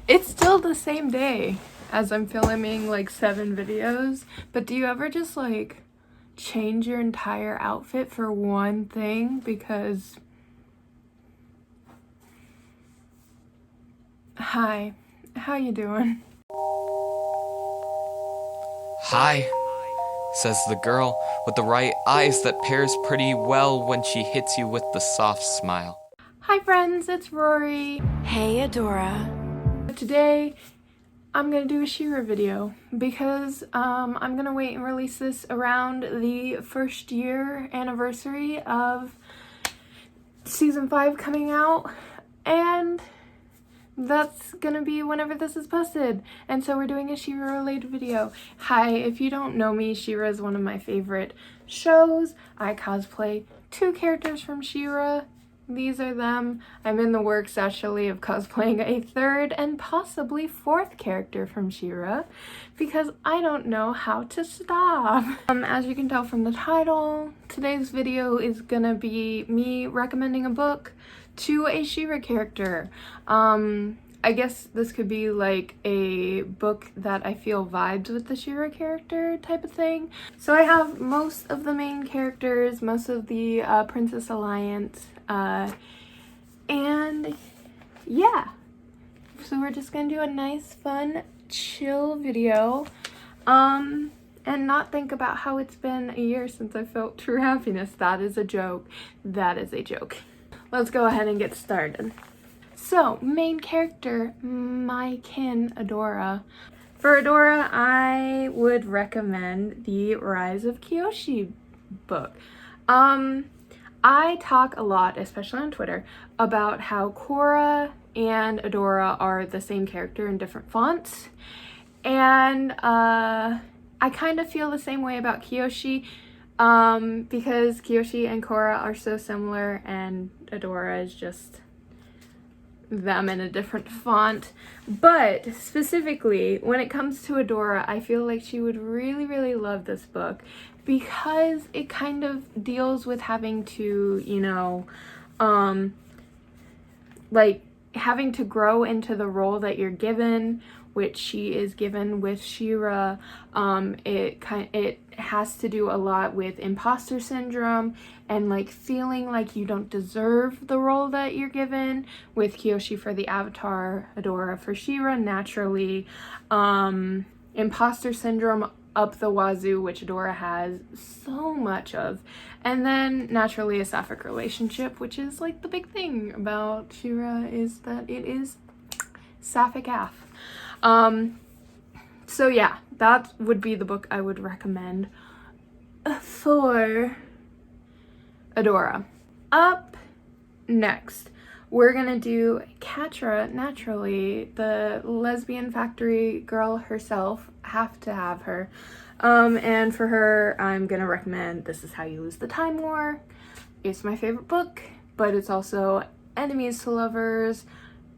It's still the same day as I'm filming like 7 videos, but do you ever just like change your entire outfit for one thing because... Hi, how you doing? Hi, says the girl with the right eyes that pairs pretty well when she hits you with the soft smile. Hi friends, it's Rory. Hey Adora. Today I'm gonna do a She-Ra video because I'm gonna wait and release this around the first year anniversary of season 5 coming out, and that's gonna be whenever this is posted, and so we're doing a She-Ra related video. Hi, if you don't know me, She-Ra is one of my favorite shows. I cosplay 2 characters from She-Ra. These are them. I'm in the works actually of cosplaying a 3rd and possibly 4th character from She-Ra because I don't know how to stop. As you can tell from the title, today's video is gonna be me recommending a book to a She-Ra character. I guess this could be like a book that I feel vibes with the She-Ra character type of thing. So I have most of the main characters, most of the Princess Alliance, and yeah. So we're just gonna do a nice, fun, chill video, and not think about how it's been a year since I felt true happiness. That is a joke. That is a joke. Let's go ahead and get started. So, main character, my kin, Adora. For Adora, I would recommend the Rise of Kyoshi book. I talk a lot, especially on Twitter, about how Coeur and Adora are the same character in different fonts. And I kind of feel the same way about Kyoshi, because Kyoshi and Coeur are so similar and Adora is just them in a different font. But specifically, when it comes to Adora, I feel like she would really love this book because it kind of deals with having to, you know, like having to grow into the role that you're given, which she is given with She-Ra. It has to do a lot with imposter syndrome and like feeling like you don't deserve the role that you're given, with Kyoshi for the Avatar, Adora for She-Ra, naturally. Imposter syndrome up the wazoo, which Adora has so much of. And then naturally a sapphic relationship, which is like the big thing about She-Ra, is that it is sapphic AF. So yeah, that would be the book I would recommend for Adora. Up next, we're gonna do Catra, naturally, the lesbian factory girl herself. Have to have her. And for her, I'm gonna recommend This Is How You Lose the Time War. It's my favorite book, but it's also enemies to lovers,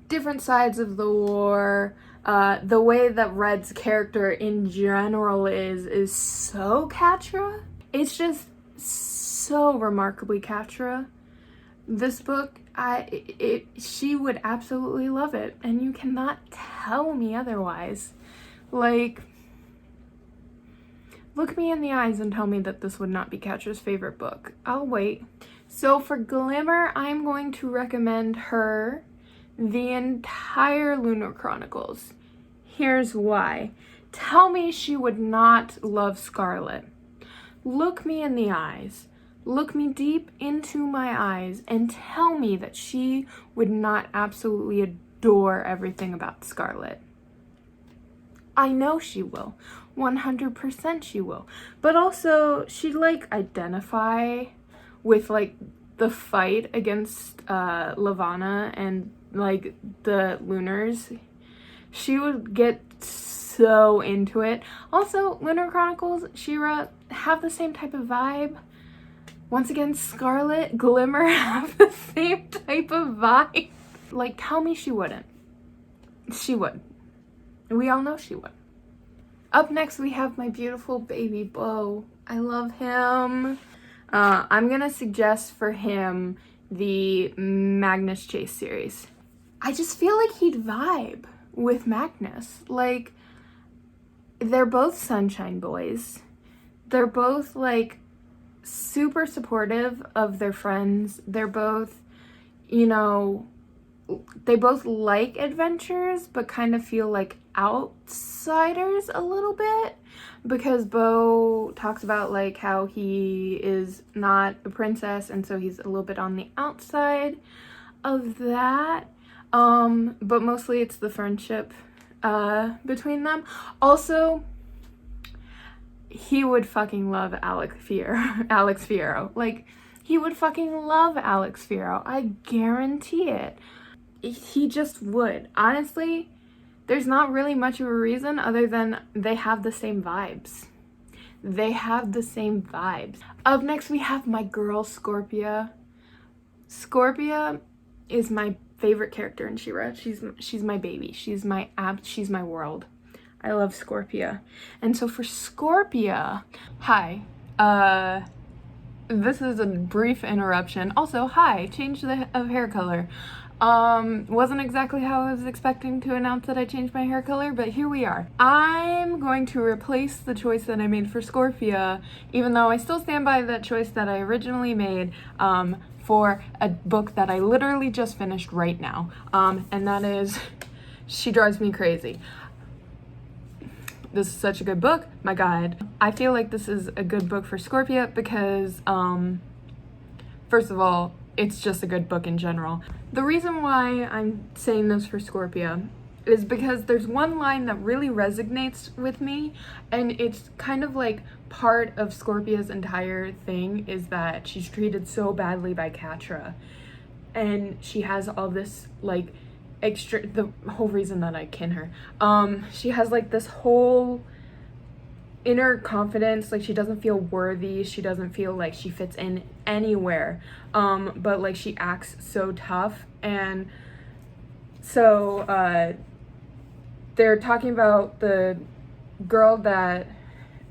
different sides of the war. The way that Red's character in general is so Catra. It's just so remarkably Catra. This book, she would absolutely love it, and you cannot tell me otherwise. Like, look me in the eyes and tell me that this would not be Catra's favorite book. I'll wait. So for Glamour, I'm going to recommend her the entire Lunar Chronicles. Here's why. Tell me she would not love Scarlet. Look me in the eyes. Look me deep into my eyes and tell me that she would not absolutely adore everything about Scarlet. I know she will. 100% she will. But also, she'd like identify with like the fight against Lavana and like the Lunars. She would get so into it. Also, Lunar Chronicles, She-Ra have the same type of vibe. Once again, Scarlet, Glimmer have the same type of vibe. Like, tell me she wouldn't. She would. We all know she would. Up next, we have my beautiful baby Bo. I love him. I'm gonna suggest for him the Magnus Chase series. I just feel like he'd vibe with Magnus. Like, they're both sunshine boys. They're both, like, super supportive of their friends. They're both, you know, they both like adventures, but kind of feel like outsiders a little bit, because Bo talks about like how he is not a princess, and so he's a little bit on the outside of that. But mostly it's the friendship between them. Also, he would fucking love Alex Fierro. Like, he would fucking love Alex Fierro. I guarantee it. He just would. Honestly, there's not really much of a reason other than they have the same vibes. They have the same vibes. Up next, we have my girl, Scorpio. Scorpio is my favorite character in She-Ra. She's my baby. She's my world. I love Scorpio. And so for Scorpio, hi. This is a brief interruption. Also, hi, change of hair color. Wasn't exactly how I was expecting to announce that I changed my hair color, but here we are. I'm going to replace the choice that I made for Scorpio, even though I still stand by that choice that I originally made, for a book that I literally just finished right now. And that is She Drives Me Crazy. This is such a good book, my god. I feel like this is a good book for Scorpio because, first of all, it's just a good book in general. The reason why I'm saying this for Scorpio is because there's one line that really resonates with me, and it's kind of like part of Scorpio's entire thing is that she's treated so badly by Catra, and she has all this like extra, the whole reason that I kin her, she has like this whole inner confidence, like she doesn't feel worthy, she doesn't feel like she fits in anywhere, but like she acts so tough. And so they're talking about the girl that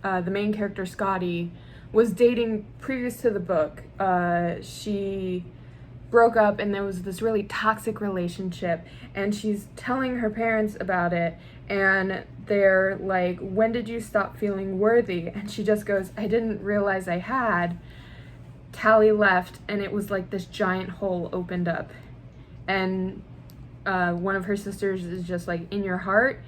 the main character Scotty was dating previous to the book. She broke up and there was this really toxic relationship, and she's telling her parents about it, and they're like, when did you stop feeling worthy? And she just goes, I didn't realize I had. Tally left, and it was like this giant hole opened up, and one of her sisters is just like, in your heart?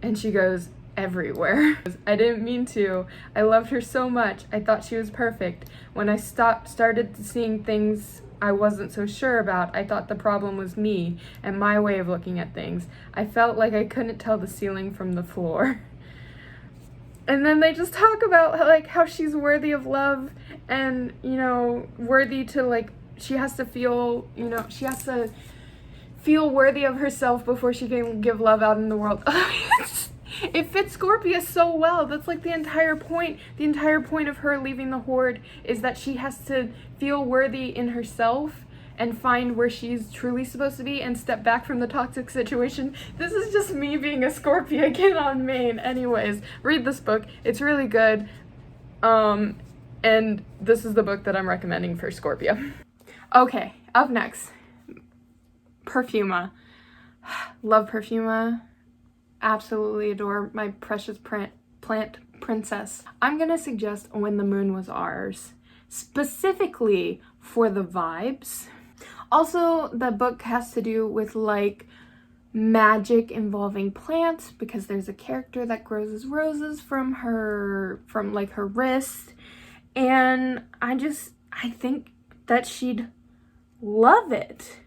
And she goes, everywhere. I didn't mean to. I loved her so much. I thought she was perfect. When I started seeing things I wasn't so sure about, I thought the problem was me and my way of looking at things. I felt like I couldn't tell the ceiling from the floor. And then they just talk about like how she's worthy of love, and, you know, worthy to, like, she has to feel, you know, she has to feel worthy of herself before she can give love out in the world. It fits Scorpio so well. That's like the entire point. The entire point of her leaving the Horde is that she has to feel worthy in herself and find where she's truly supposed to be and step back from the toxic situation. This is just me being a Scorpio kid on main. Anyways, read this book. It's really good. And this is the book that I'm recommending for Scorpio. Okay, up next, Perfuma. Love Perfuma. Absolutely adore my precious plant princess. I'm gonna suggest When the Moon Was Ours, specifically for the vibes. Also, the book has to do with like magic involving plants, because there's a character that grows roses from her wrist, and I think that she'd love it.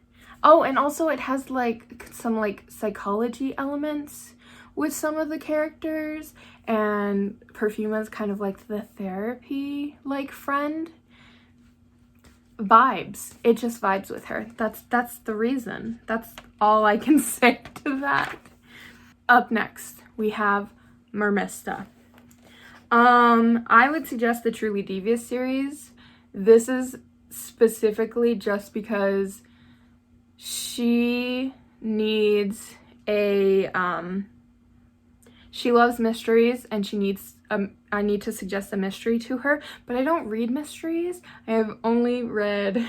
Oh, and also it has like some like psychology elements with some of the characters, and Perfuma's kind of like the therapy like friend. Vibes. It just vibes with her. That's the reason. That's all I can say to that. Up next, we have Mermista. I would suggest the Truly Devious series. This is specifically just because she needs a she loves mysteries, and she needs I need to suggest a mystery to her, but I don't read mysteries. I have only read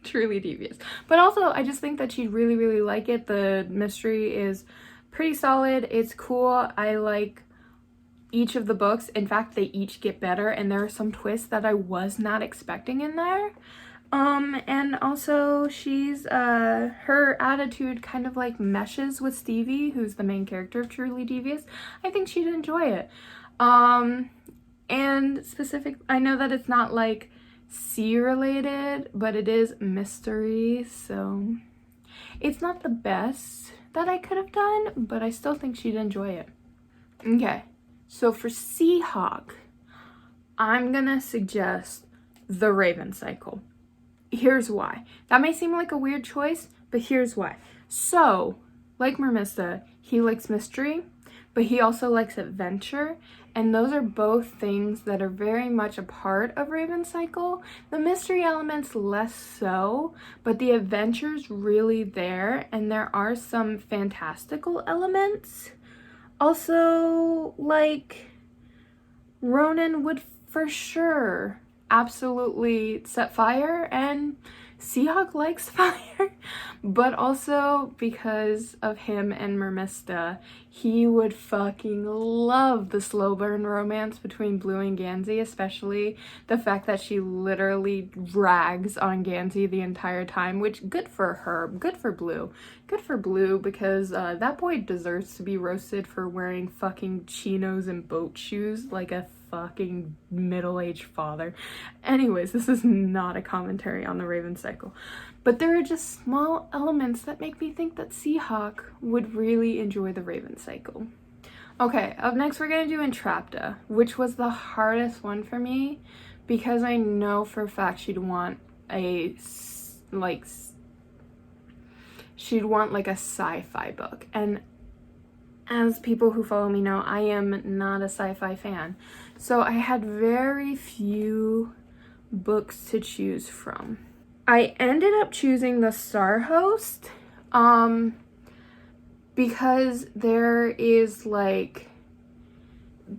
Truly Devious. But also, I just think that she'd really, really like it. The mystery is pretty solid. It's cool. I like each of the books. In fact, they each get better, and there are some twists that I was not expecting in there. And also she's, her attitude kind of like meshes with Stevie, who's the main character of Truly Devious. I think she'd enjoy it. And I know that it's not like sea related, but it is mystery, so it's not the best that I could have done, but I still think she'd enjoy it. Okay, so for Seahawk, I'm gonna suggest The Raven Cycle. Here's why. That may seem like a weird choice, but here's why. So, like Mermista, he likes mystery, but he also likes adventure, and those are both things that are very much a part of Raven Cycle. The mystery elements less so, but the adventure's really there, and there are some fantastical elements. Also, like, Ronan would for sure absolutely set fire, and Seahawk likes fire, but also because of him and Mermista, he would fucking love the slow burn romance between Blue and Gansey, especially the fact that she literally rags on Gansey the entire time, which good for her, good for Blue because that boy deserves to be roasted for wearing fucking chinos and boat shoes like a fucking middle-aged father. Anyways, this is not a commentary on the Raven Cycle, but there are just small elements that make me think that Seahawk would really enjoy the Raven Cycle. Okay, up next we're gonna do Entrapta, which was the hardest one for me because I know for a fact she'd want a sci-fi book, and as people who follow me know, I am not a sci-fi fan. So I had very few books to choose from. I ended up choosing The Star Host because there is like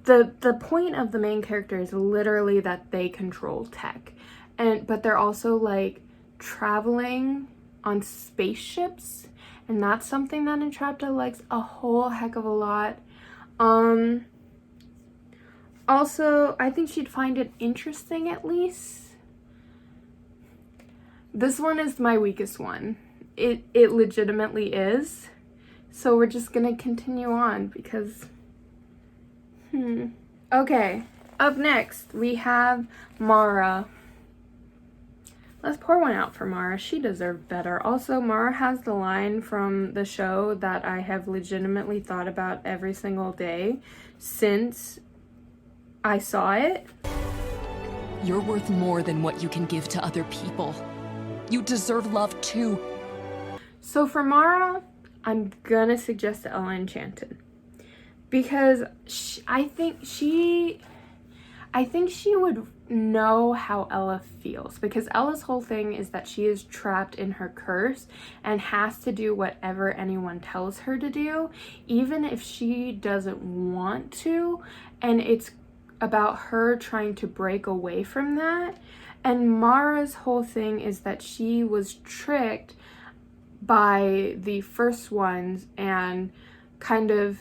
the point of the main character is literally that they control tech, but they're also like traveling on spaceships, and that's something that Entrapta likes a whole heck of a lot. Also, I think she'd find it interesting at least. This one is my weakest one. It legitimately is. So we're just gonna continue on because, Okay, up next we have Mara. Let's pour one out for Mara. She deserved better. Also, Mara has the line from the show that I have legitimately thought about every single day since I saw it. You're worth more than what you can give to other people. You deserve love too. So for Mara, I'm gonna suggest Ella Enchanted because I think she would know how Ella feels, because Ella's whole thing is that she is trapped in her curse and has to do whatever anyone tells her to do, even if she doesn't want to, and it's about her trying to break away from that. And Mara's whole thing is that she was tricked by the first ones and kind of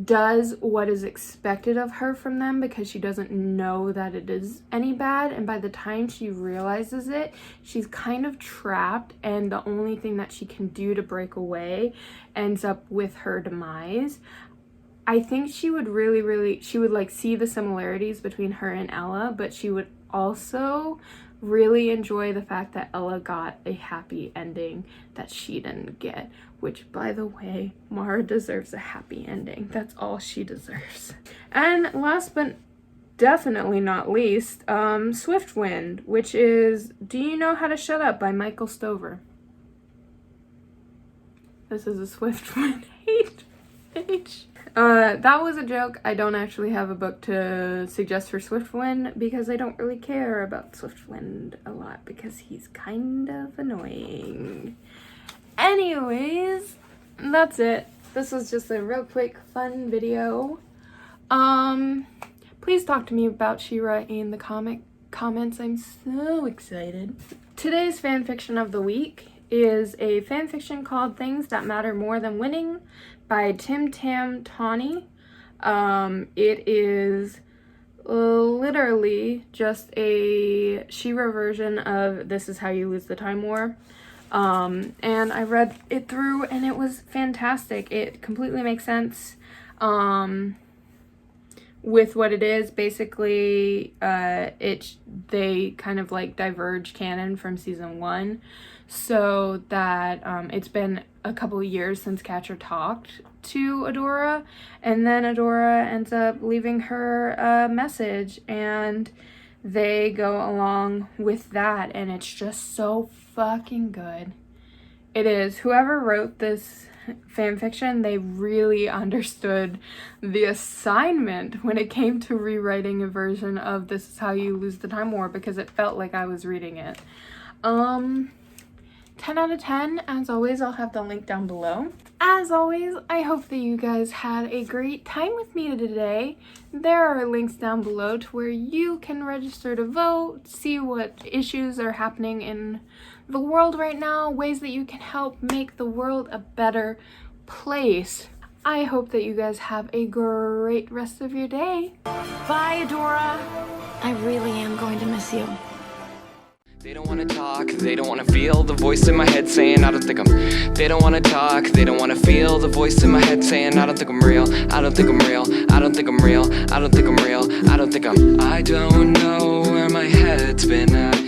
does what is expected of her from them because she doesn't know that it is any bad, and by the time she realizes it, she's kind of trapped, and the only thing that she can do to break away ends up with her demise. I think she would she would like see the similarities between her and Ella, but she would also really enjoy the fact that Ella got a happy ending that she didn't get, which, by the way, Mara deserves a happy ending. That's all she deserves. And last but definitely not least, Swiftwind, which is Do You Know How to Shut Up by Michael Stover. This is a Swiftwind hate page. That was a joke. I don't actually have a book to suggest for Swiftwind because I don't really care about Swiftwind a lot because he's kind of annoying. Anyways, that's it. This was just a real quick fun video. Please talk to me about She-Ra in the comments. I'm so excited. Today's fanfiction of the week is a fan fiction called Things That Matter More Than Winning by CptnDXD. It is literally just a She-Ra version of This Is How You Lose the Time War. And I read it through and it was fantastic. It completely makes sense with what it is. Basically, they kind of like diverge canon from season 1, so that it's been a couple of years since Catra talked to Adora, and then Adora ends up leaving her a message and they go along with that, and it's just so fucking good. It is. Whoever wrote this fan fiction, they really understood the assignment when it came to rewriting a version of This Is How You Lose the Time War, because it felt like I was reading it. 10 out of 10. As always, I'll have the link down below. As always, I hope that you guys had a great time with me today. There are links down below to where you can register to vote, see what issues are happening in the world right now, ways that you can help make the world a better place. I hope that you guys have a great rest of your day. Bye, Adora. I really am going to miss you. They don't wanna talk, they don't wanna feel the voice in my head saying I don't think I'm. They don't wanna talk, they don't wanna feel the voice in my head saying I don't think I'm real, I don't think I'm real, I don't think I'm real, I don't think I'm real, I don't think I'm. I don't know where my head's been at.